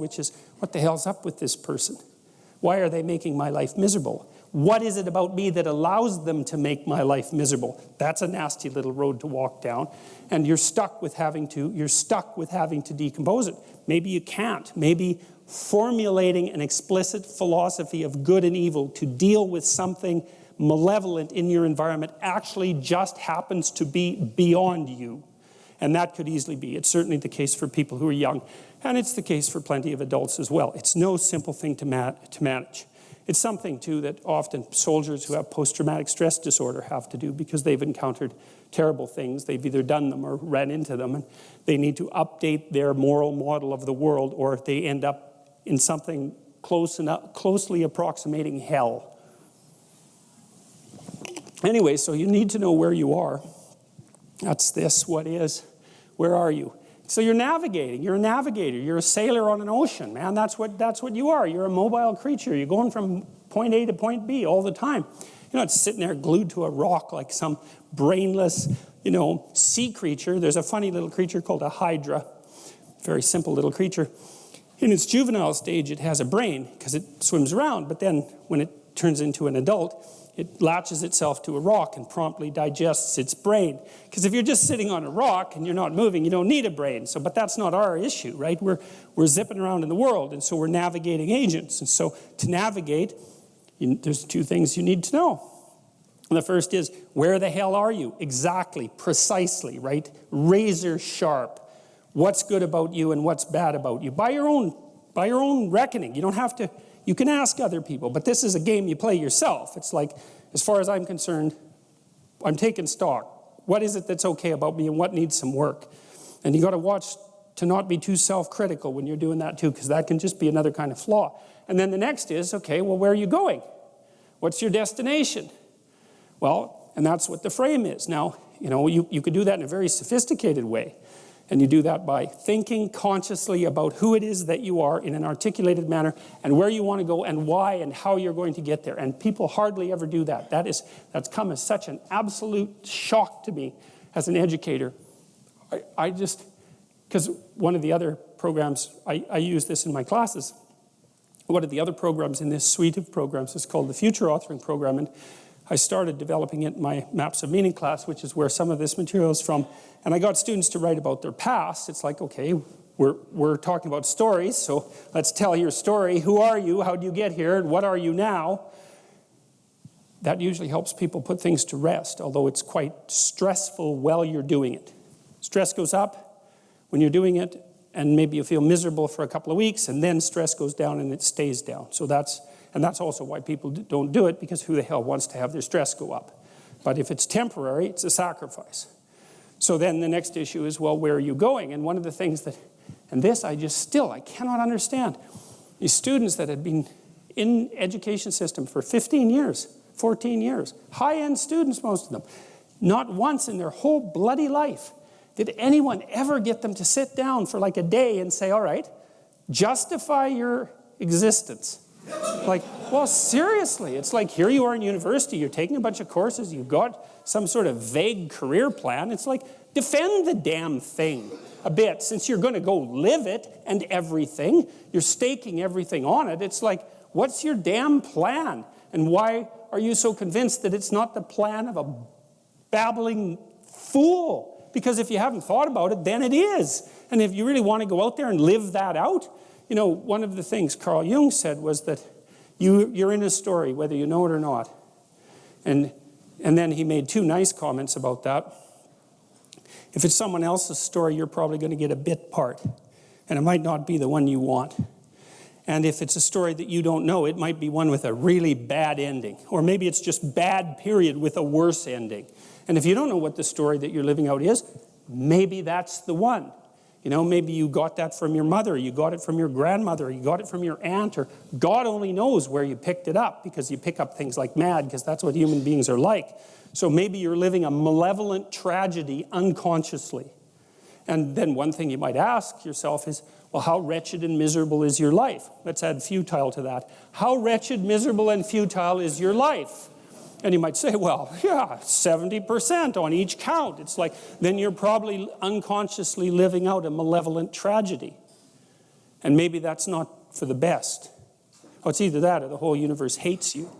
which is, what the hell's up with this person? Why are they making my life miserable? What is it about me that allows them to make my life miserable? That's a nasty little road to walk down. And you're stuck with having to decompose it. Maybe you can't. Maybe formulating an explicit philosophy of good and evil to deal with something malevolent in your environment actually just happens to be beyond you. And that could easily be. It's certainly the case for people who are young. And it's the case for plenty of adults as well. It's no simple thing to manage. It's something, too, that often soldiers who have post-traumatic stress disorder have to do because they've encountered terrible things. They've either done them or ran into them, and they need to update their moral model of the world, or they end up in something closely approximating hell. Anyway, so you need to know where you are. That's this, what is, where are you? So you're navigating, you're a navigator, you're a sailor on an ocean, man. That's what you are. You're a mobile creature. You're going from point A to point B all the time. You're not sitting there glued to a rock like some brainless, sea creature. There's a funny little creature called a hydra, very simple little creature. In its juvenile stage, it has a brain because it swims around, but then when it turns into an adult, it latches itself to a rock and promptly digests its brain. Because if you're just sitting on a rock and you're not moving, you don't need a brain. But that's not our issue, right? We're zipping around in the world, and so we're navigating agents. And so to navigate, there's two things you need to know. And the first is, where the hell are you? Exactly, precisely, right? Razor sharp. What's good about you and what's bad about you? By your own reckoning. You don't have to. You can ask other people, but this is a game you play yourself. It's like, as far as I'm concerned, I'm taking stock. What is it that's okay about me and what needs some work? And you got to watch to not be too self-critical when you're doing that too, because that can just be another kind of flaw. And then the next is, okay, well, where are you going? What's your destination? Well, and that's what the frame is. Now, you could do that in a very sophisticated way. And you do that by thinking consciously about who it is that you are in an articulated manner and where you want to go and why and how you're going to get there. And people hardly ever do that. That's come as such an absolute shock to me as an educator. Because one of the other programs, I use this in my classes. One of the other programs in this suite of programs is called the Future Authoring Program. And I started developing it in my Maps of Meaning class, which is where some of this material is from. And I got students to write about their past. It's like, okay, we're talking about stories, so let's tell your story. Who are you? How did you get here? And what are you now? That usually helps people put things to rest, although it's quite stressful while you're doing it. Stress goes up when you're doing it, and maybe you feel miserable for a couple of weeks, and then stress goes down and it stays down. So that's also why people don't do it, because who the hell wants to have their stress go up? But if it's temporary, it's a sacrifice. So then the next issue is, well, where are you going? And one of the things that, and this I cannot understand. These students that had been in education system for 15 years, 14 years, high-end students, most of them, not once in their whole bloody life did anyone ever get them to sit down for like a day and say, all right, justify your existence. Like, well, seriously, it's like here you are in university, you're taking a bunch of courses, you've got some sort of vague career plan. It's like, defend the damn thing a bit. Since you're going to go live it and everything, you're staking everything on it. It's like, what's your damn plan? And why are you so convinced that it's not the plan of a babbling fool? Because if you haven't thought about it, then it is. And if you really want to go out there and live that out, one of the things Carl Jung said was that you're in a story, whether you know it or not. And then he made two nice comments about that. If it's someone else's story, you're probably going to get a bit part. And it might not be the one you want. And if it's a story that you don't know, it might be one with a really bad ending. Or maybe it's just bad, period, with a worse ending. And if you don't know what the story that you're living out is, maybe that's the one. Maybe you got that from your mother, you got it from your grandmother, you got it from your aunt, or God only knows where you picked it up, because you pick up things like mad, because that's what human beings are like. So maybe you're living a malevolent tragedy unconsciously. And then one thing you might ask yourself is, well, how wretched and miserable is your life? Let's add futile to that. How wretched, miserable, and futile is your life? And you might say, well, yeah, 70% on each count. It's like, then you're probably unconsciously living out a malevolent tragedy. And maybe that's not for the best. Oh, it's either that or the whole universe hates you.